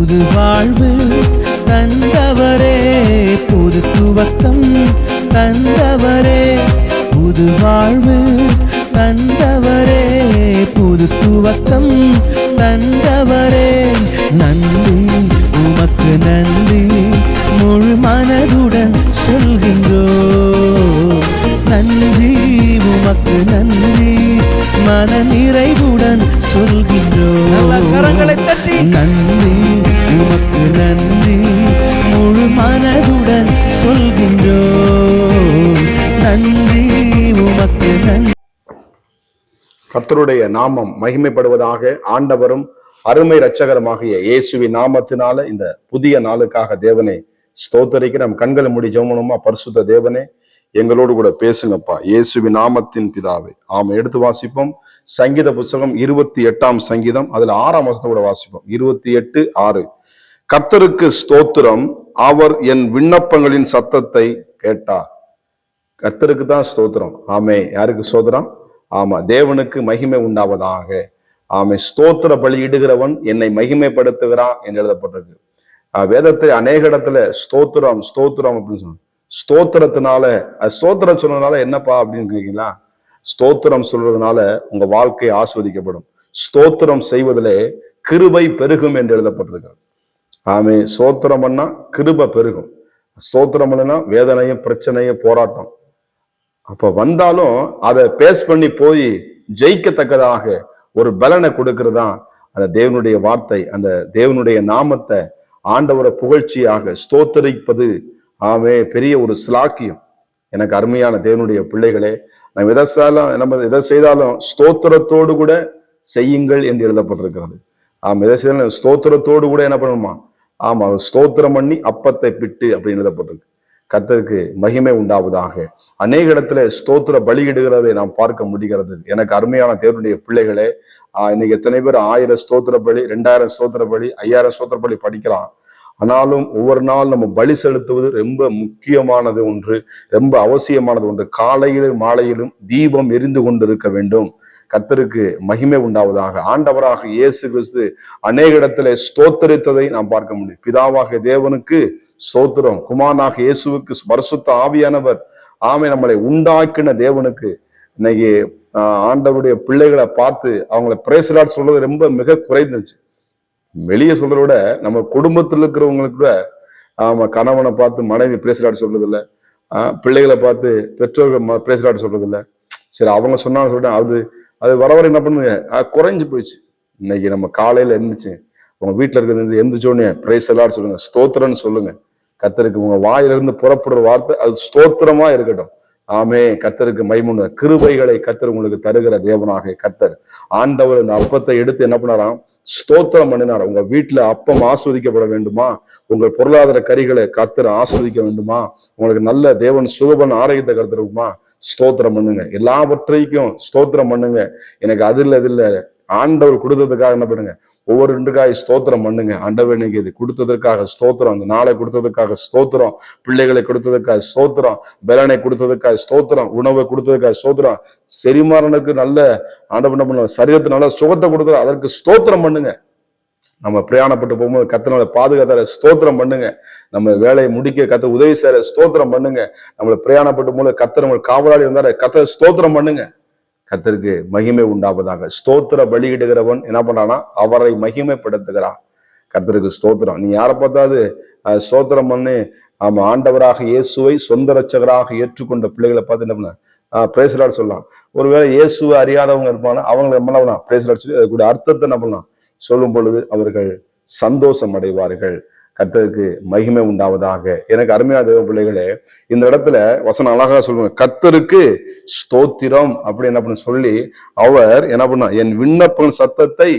புது வாழ்வு தந்தவரே, புது துவக்கம் தந்தவரே, புது வாழ்வு தந்தவரே, புது துவக்கம் தந்தவரே. நன்றி உமக்கு நன்றி, முழு மனதுடன் சொல்கின்றோம். நன்றி உமக்கு நன்றி, மன நிறைவுடன் சொல்கின்றோம். கரங்களை தட்டி நன்றி உமக்கு நன்றி, முழு மனதுடன் சொல்கின்றோம். நன்றி உமக்கு நன்றி. கர்த்தருடைய நாமம் மகிமைப்படுவதாக. ஆண்டவரும் அருமை இரட்சகரமாகிய இயேசுவின் நாமத்தினால இந்த புதிய நாளுக்காக தேவனை ஸ்தோத்தரிக்க நம்ம கண்களை மூடி ஜெபம். பரிசுத்த தேவனே, எங்களோடு கூட பேசுங்கப்பா, இயேசுவின் நாமத்தின் பிதாவே. ஆமா, எடுத்து வாசிப்போம். சங்கீத புத்தகம் 28ஆம் சங்கீதம், அதுல 6ஆம் வசனத்தை கூட வாசிப்போம். 28:6. கர்த்தருக்கு ஸ்தோத்திரம், அவர் என் விண்ணப்பங்களின் சத்தத்தை கேட்டார். கர்த்தருக்கு தான் ஸ்தோத்திரம். ஆமே. யாருக்கு ஸ்தோத்திரம்? ஆமா, தேவனுக்கு மகிமை உண்டாவதாக. ஆமை. ஸ்தோத்திர பலி இடுகிறவன் என்னை மகிமைப்படுத்துகிறான் என்று எழுதப்பட்டிருக்கு. வேதத்தை அநேக இடத்துல ஸ்தோத்திரம் ஸ்தோத்திரம் அப்படின்னு சொல்லுவாங்க. ஸ்தோத்திரத்தினால, ஸ்தோத்திரம் சொன்னதுனால என்னப்பா அப்படின்னு கேட்கீங்களா? ஸ்தோத்திரம் சொல்றதுனால உங்க வாழ்க்கை ஆஸ்வதிக்கப்படும். ஸ்தோத்திரம் செய்வதிலே கிருபை பெருகும் என்று எழுதப்பட்டிருக்கு. ஆமே. ஸ்தோத்திரம் பண்ணா கிருபை பெருகும். ஸ்தோத்திரம் பண்ணா வேதனையும் பிரச்சனையும் போராட்டம் அப்ப வந்தாலும் அதை பேஸ் பண்ணி போய் ஜெயிக்கத்தக்கதாக ஒரு பலனை கொடுக்கிறதா அந்த தேவனுடைய வார்த்தை. அந்த தேவனுடைய நாமத்தை, ஆண்டவரை புகழ்ச்சியாக ஸ்தோத்தரிப்பது ஆமே பெரிய ஒரு சிலாக்கியம். எனக்கு அருமையான தேவனுடைய பிள்ளைகளே, நம்ம எதை செய்தாலும் ஸ்தோத்திரத்தோடு கூட செய்யுங்கள் என்று எழுதப்பட்டிருக்கிறது. ஆமா, எதை செய்தாலும் ஸ்தோத்திரத்தோடு கூட என்ன பண்ணணுமா? ஆமா, ஸ்தோத்திரம் பண்ணி அப்பத்தை பிட்டு அப்படின்னு எழுதப்பட்டிருக்கு. கர்த்தருக்கு மகிமை உண்டாவதாக. அநேக இடத்துல ஸ்தோத்திர பலியிடுகிறதை நாம் பார்க்க முடிகிறது. எனக்கு அருமையான தேவனுடைய பிள்ளைகளே, இன்னைக்கு எத்தனை பேர் 1000 ஸ்தோத்திர பலி, 2000 ஸ்தோத்திர பலி, 5000 ஸ்தோத்திர பலி படிக்கலாம். ஆனாலும் ஒவ்வொரு நாள் நம்ம பலி செலுத்துவது ரொம்ப முக்கியமானது ஒன்று, ரொம்ப அவசியமானது ஒன்று. காலையிலும் மாலையிலும் தீபம் எரிந்து கொண்டிருக்க வேண்டும். கர்த்தருக்கு மகிமை உண்டாவதாக. ஆண்டவராக இயேசு கிறிஸ்து அநேக இடத்துல ஸ்தோத்தரித்ததை நாம் பார்க்க முடியும். பிதாவாக தேவனுக்கு ஸ்தோத்திரம், குமாரனாக இயேசுவுக்கு, பரிசுத்த ஆவியானவர் ஆமை நம்மளை உண்டாக்கின தேவனுக்கு. இன்னைக்கு ஆண்டவருடைய பிள்ளைகளை பார்த்து அவங்கள பிரேஸ் லார்ட் சொல்றது ரொம்ப மிக குறைந்துச்சு. வெளியே சொல்றத விட நம்ம குடும்பத்தில் இருக்கிறவங்களுக்கு கூட கணவனை பார்த்து மனைவி பிரேஸ் லார்ட் சொல்றது இல்லை, பிள்ளைகளை பார்த்து பெற்றோர்கள் பிரேஸ் லார்ட் சொல்றது இல்லை. சரி, அவங்க சொன்னாலும் சொல்லிட்டேன், அது வர வர என்ன பண்ணுங்க, குறைஞ்சு போயிடுச்சு. இன்னைக்கு நம்ம காலையில எந்திரிச்சு உங்க வீட்டுல இருக்கிறது எந்திரிச்சோடனே பிரேஸ் லார்ட் சொல்லுங்க, ஸ்தோத்திரம்னு சொல்லுங்க. கர்த்தருக்கு உங்க வாயிலிருந்து புறப்படுற வார்த்தை அது ஸ்தோத்திரமா இருக்கட்டும். ஆமே. கர்த்தருக்கு மகிமை. கிருபைகளை கர்த்தர் உங்களுக்கு தருகிற தேவனாக கர்த்தர். ஆண்டவர் இந்த அப்பத்தை எடுத்து என்ன பண்ணாராம்? ஸ்தோத்திரம் பண்ணினார். உங்க வீட்டுல அப்பம் ஆஸ்வதிக்கப்பட வேண்டுமா? உங்கள் பொருளாதார கரிகளை கர்த்தர் ஆஸ்வதிக்க வேண்டுமா? உங்களுக்கு நல்ல தேவன் சுகபன் ஆரோக்கியத்தை கர்த்தருக்குமா? ஸ்தோத்திரம் பண்ணுங்க. எல்லாவற்றைக்கும் ஸ்தோத்திரம் பண்ணுங்க. எனக்கு அது இல்லை ஆண்டவர் கொடுத்ததுக்காக என்ன பண்ணுங்க? ஒவ்வொரு ரெண்டுக்காக ஸ்தோத்திரம் பண்ணுங்க. ஆண்டவர் இன்னைக்கு இது கொடுத்ததற்காக ஸ்தோத்திரம், அந்த நாளை கொடுத்ததுக்காக ஸ்தோத்திரம், பிள்ளைகளை கொடுத்ததுக்காக ஸ்தோத்திரம், பலனை கொடுத்ததுக்காக ஸ்தோத்திரம், உணவை கொடுத்ததுக்காக ஸ்தோத்திரம், செரிமாறனுக்கு நல்ல ஆண்டவர் என்ன பண்ண சரீரத்து நல்ல சுகத்தை கொடுக்குற அதற்கு ஸ்தோத்திரம் பண்ணுங்க. நம்ம பிரயாணப்பட்டு போகும்போது கர்த்தனால பாதுகாத்தார ஸ்தோத்திரம் பண்ணுங்க. நம்ம வேலையை முடிக்க கர்த்தர் உதவி செய்யற ஸ்தோத்திரம் பண்ணுங்க. நம்மளை பிரயாணப்பட்டு போது கர்த்தர் நம்ம காவலாளி இருந்தாரு, கர்த்தர் ஸ்தோத்திரம் பண்ணுங்க. கர்த்தருக்கு மகிமை உண்டாவதாக. ஸ்தோத்திர பலியிடுகிறவன் என்ன பண்ணானா? அவரை மகிமைப்படுத்துகிறான். கர்த்தருக்கு ஸ்தோத்திரம். நீ யாரை பார்த்தாது ஸ்தோத்திரம் பண்ணு. ஆமா, ஆண்டவராக இயேசுவை சொந்த ரட்சகராக ஏற்றுக்கொண்ட பிள்ளைகளை பார்த்து என்ன பண்ண பிரேஸ் லார்ட் சொல்லலாம். ஒருவேளை இயேசுவை அறியாதவங்க இருப்பாங்க, அவங்க என்ன பண்ணலாம்? பிரேஸ் லார்ட் சொல்லி அதுக்கூடிய அர்த்தத்தை என்ன பண்ணலாம்? சொல்லும் பொழுது அவர்கள் சந்தோஷம் அடைவார்கள். கர்த்தருக்கு மகிமை உண்டாவதாக. எனக்கு அருமையான தேவ பிள்ளைகளே, இந்த இடத்துல வசனம் அழகா சொல்லுவாங்க, கர்த்தருக்கு ஸ்தோத்திரம் அப்படி என்ன பண்ண சொல்லி அவர் என்ன பண்ணா? என் விண்ணப்ப சத்தத்தை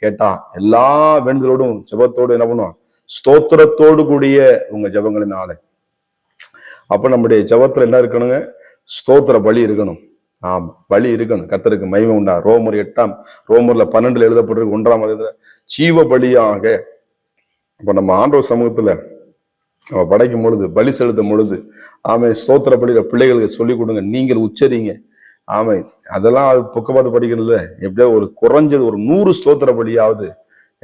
கேட்டா. எல்லா வேண்டுதலோடும் ஜெபத்தோடு என்ன பண்ணுவோம்? ஸ்தோத்திரத்தோடு கூடிய உங்க ஜெபங்களினால. அப்ப நம்முடைய ஜெபத்துல என்ன இருக்கணுங்க? ஸ்தோத்திர பலி இருக்கணும். ஆமா, பலி இருக்கணும். கர்த்தருக்கு மகிமை உண்டா. ரோமர் 12 எழுதப்பட்டிருக்கு 1ஆம் அதிகாரத்துல ஜீவ பலியாக. அப்ப நம்ம ஆண்டவர் சமூகத்துல படைக்கும் பொழுது, பலி செலுத்தும் பொழுது ஆமை ஸ்தோத்திர பலியில பிள்ளைகளுக்கு சொல்லிக் கொடுங்க. நீங்கள் உச்சரிங்க. ஆமை, அதெல்லாம் அது பக்கவாது படிக்கிறதுல எப்படியோ ஒரு குறைஞ்சது ஒரு 100 ஸ்தோத்திர பலியாவது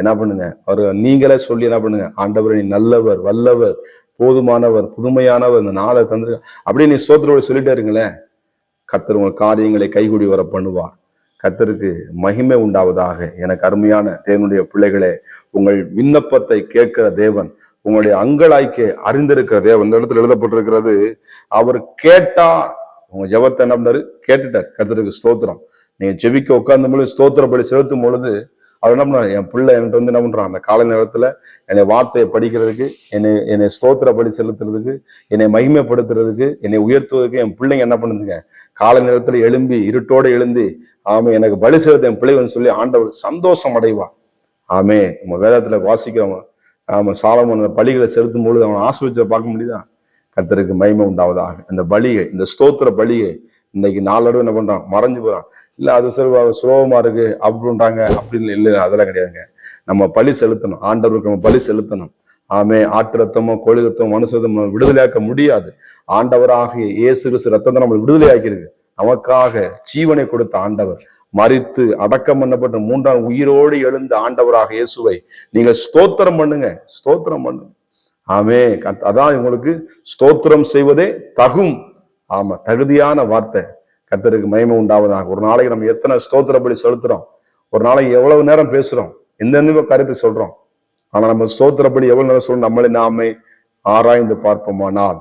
என்ன பண்ணுங்க, அவர் நீங்களே சொல்லி என்ன பண்ணுங்க, ஆண்டவர் நீ நல்லவர், வல்லவர், போதுமானவர், புதுமையானவர், இந்த நாளை தந்து அப்படியே நீ ஸ்தோத்திரோட சொல்லிட்டே இருங்களேன். கர்த்தர் உங்கள் காரியங்களை கைகூடி வர பண்ணுவார். கர்த்தருக்கு மகிமை உண்டாவதாக. எனக்கு அருமையான தேவனுடைய பிள்ளைகளே, உங்கள் விண்ணப்பத்தை கேட்கிற தேவன், உங்களுடைய அங்கலாய்க்கு அறிந்திருக்கிற தேவன். இந்த இடத்துல எழுதப்பட்டிருக்கிறது, அவர் கேட்டார். உங்க ஜெபத்தை என்ன பண்ணாரு? கேட்டுட்டார். கர்த்தருக்கு ஸ்தோத்திரம். நீங்க ஜெபிக்க உட்கார்ந்த பொழுது, ஸ்தோத்திர பலி செலுத்தும் பொழுது அவர் என்ன பண்ணாரு? என் பிள்ளை என்கிட்ட வந்து என்ன பண்றான், அந்த காலை நேரத்துல என்னை வார்த்தையை படிக்கிறதுக்கு, என்னை ஸ்தோத்திர பலி செலுத்துறதுக்கு, என்னை மகிமைப்படுத்துறதுக்கு, என்னை உயர்த்துவதற்கு என் பிள்ளைங்க என்ன பண்ணுச்சுங்க, காலை நேரத்துல எழும்பி இருட்டோட எழுந்தி ஆமே எனக்கு பலி செலுத்த என் பிள்ளை வந்து சொல்லி ஆண்டவர் சந்தோஷம் அடைவார். ஆமே, நம்ம வேதத்துல வாசிக்கிறவன் ஆமா சாலமோன் அந்த பலிகளை செலுத்தும் பொழுது அவன் ஆசீர்வதிச்ச பார்க்க முடியுதா? கர்த்தருக்கு மகிமை உண்டாவதாக. இந்த பலியை, இந்த ஸ்தோத்திர பலியை இன்னைக்கு நாளடைவு என்ன பண்றான், மறைஞ்சு போறான். இல்ல அது சுலபமா இருக்கு அப்படின்றாங்க, அப்படின்னு இல்லை, அதெல்லாம் கிடையாதுங்க. நம்ம பலி செலுத்தணும், ஆண்டவருக்கு நம்ம பலி செலுத்தணும். ஆமே, ஆட்டு ரத்தமோ கோழி ரத்தமோ மனுஷ ரத்தமோ விடுதலையாக்க முடியாது. ஆண்டவராகிய இயேசு கிறிஸ்து ரத்தத்தை நம்ம விடுதலையாக்கி இருக்கு. நமக்காக ஜீவனை கொடுத்த ஆண்டவர், மரித்து அடக்கம் பண்ணப்பட்ட 3ஆம் உயிரோடு எழுந்த ஆண்டவராக இயேசுவை நீங்கள் ஸ்தோத்திரம் பண்ணுங்க, ஸ்தோத்திரம் பண்ணுங்க. ஆமே, அதான் உங்களுக்கு ஸ்தோத்திரம் செய்வதே தகும். ஆமா, தகுதியான வார்த்தை. கர்த்தருக்கு மகிமை உண்டாவதாக. ஒரு நாளைக்கு நம்ம எத்தனை ஸ்தோத்திரப்படி செலுத்துறோம், ஒரு நாளைக்கு எவ்வளவு நேரம் பேசுறோம், எந்தெந்த கருத்தை சொல்றோம். ஆனா நம்ம ஸ்தோத்திரப்படி எவ்வளவு நேரம் சொல்லணும், நம்மளை நாமே ஆராய்ந்து பார்ப்போமானால்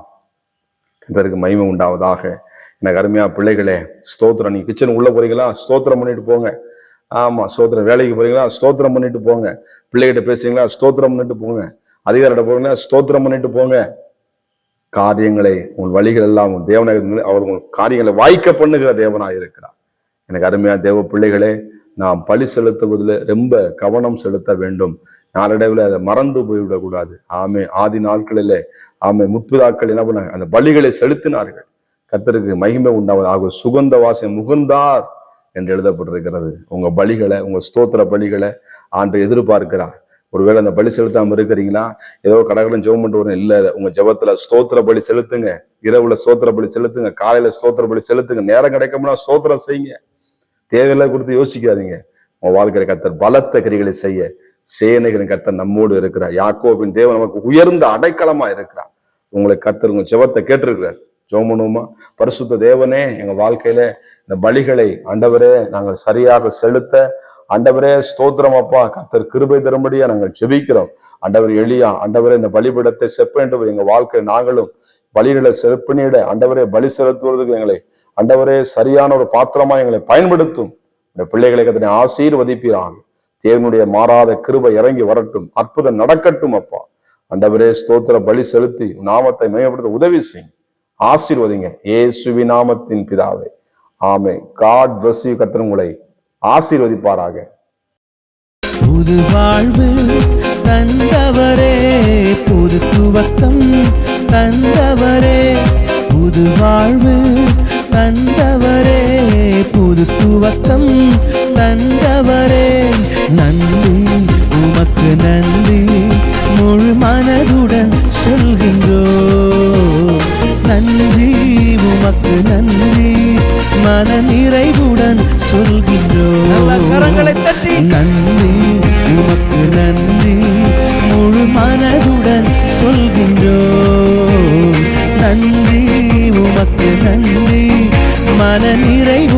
கர்த்தருக்கு மகிமை உண்டாவதாக. எனக்கு அருமையா பிள்ளைகளே, ஸ்தோத்திரம். நீங்க கிச்சன் உள்ள போறீங்களா, ஸ்தோத்திரம் பண்ணிட்டு போங்க. ஆமா, ஸ்தோத்திரம். வேலைக்கு போறீங்களா, ஸ்தோத்திரம் பண்ணிட்டு போங்க. பிள்ளைகிட்ட பேசுறீங்களா, ஸ்தோத்திரம் பண்ணிட்டு போங்க. அதிகாரிட்ட போறீங்களா, ஸ்தோத்திரம் பண்ணிட்டு போங்க. காரியங்களை, உங்கள் வழிகள் எல்லாம் தேவனாக அவர் உங்கள் காரியங்களை வாய்க்க பண்ணுகிற தேவனாக இருக்கிறார். எனக்கு அருமையா தேவ பிள்ளைகளே, நாம் பலி செலுத்துவதில் ரொம்ப கவனம் செலுத்த வேண்டும். நாளடைவில் அதை மறந்து போய்விடக்கூடாது. ஆமே, ஆதி நாட்களிலே ஆமே முற்பிதாக்கள் என்ன பண்ணாங்க, அந்த பலிகளை செலுத்தினார்கள். கர்த்தருக்கு மகிமை உண்டாவதாக. சுகந்த வாசம் முகந்தார் என்று எழுதப்பட்டிருக்கிறது. உங்க பலிகளை, உங்க ஸ்தோத்திர பலிகளை ஆண்டு எதிர்பார்க்கிறார். ஒருவேளை அந்த பலி செலுத்தாம இருக்கிறீங்களா, ஏதோ கடகடன் ஜெபம் பண்ணிட்டு வரும், இல்ல, உங்க ஜெபத்துல ஸ்தோத்திர பலி செலுத்துங்க. இரவுல ஸ்தோத்திர பலி செலுத்துங்க, காலையில ஸ்தோத்திர பலி செலுத்துங்க. நேரம் கிடைக்கும்னா ஸ்தோத்திரம் செய்யுங்க. தேவையில்லாம் கொடுத்து யோசிக்காதீங்க. உங்க வாழ்க்கையில கர்த்தர் பலத்த கிரிகளை செய்ய சேனைகளின் கர்த்தர் நம்மோடு இருக்கிறார். யாக்கோபின் தேவன் நமக்கு உயர்ந்த அடைக்கலமா இருக்கிறார். உங்களை கர்த்தர் உங்க ஜெபத்தை கேட்டிருக்கிறார். ஜெபம் பண்ணுவோமா? பரிசுத்த தேவனே, எங்க வாழ்க்கையில இந்த பலிகளை ஆண்டவரே நாங்கள் சரியாக செலுத்த ஆண்டவரே ஸ்தோத்திரம் அப்பா. கர்த்தர் கிருபை தரும்படியா நாங்கள் ஜெபிக்கிறோம். ஆண்டவர் எளியா ஆண்டவரே இந்த பலிபீடத்தை செப்பேண்டு எங்க வாழ்க்கை நாங்களும் பலிகளை செப்பனிட ஆண்டவரே பலி செலுத்துவதற்கு எங்களை ஆண்டவரே சரியான ஒரு பாத்திரமா எங்களை பயன்படுத்தும். இந்த பிள்ளைகளை கர்த்தர் ஆசீர்வதிப்பீராக. தேவனுடைய மாறாத கிருபை இறங்கி வரட்டும், அற்புதம் நடக்கட்டும் அப்பா. ஆண்டவரே ஸ்தோத்திர பலி செலுத்தி நாமத்தை மேம்படுத்த உதவி செய்யும். ஆசீர்வதிங்க இயேசுவின் நாமத்தின் பிதாவே, ஆமே. God bless you. கர்த்தர் உங்களை ஆசீர்வதிப்பாராக. புது வாழ்வு தந்தவரே, புது துவக்கம் தந்தவரே, புது வாழ்வு தந்தவரே, புது துவக்கம் தந்தவரே. நன்றி உமக்கு நன்றி, முழு மனதுடன் சொல்கின்றோம். நன்றி உமக்கு நன்றி, மன நிறைவுடன் சொல்கின்றோம். கரங்களை தட்டி நன்றி உமக்கு நன்றி, முழு மனதுடன் சொல்கின்றோம். நன்றி உமக்கு நன்றி, மன நிறைவு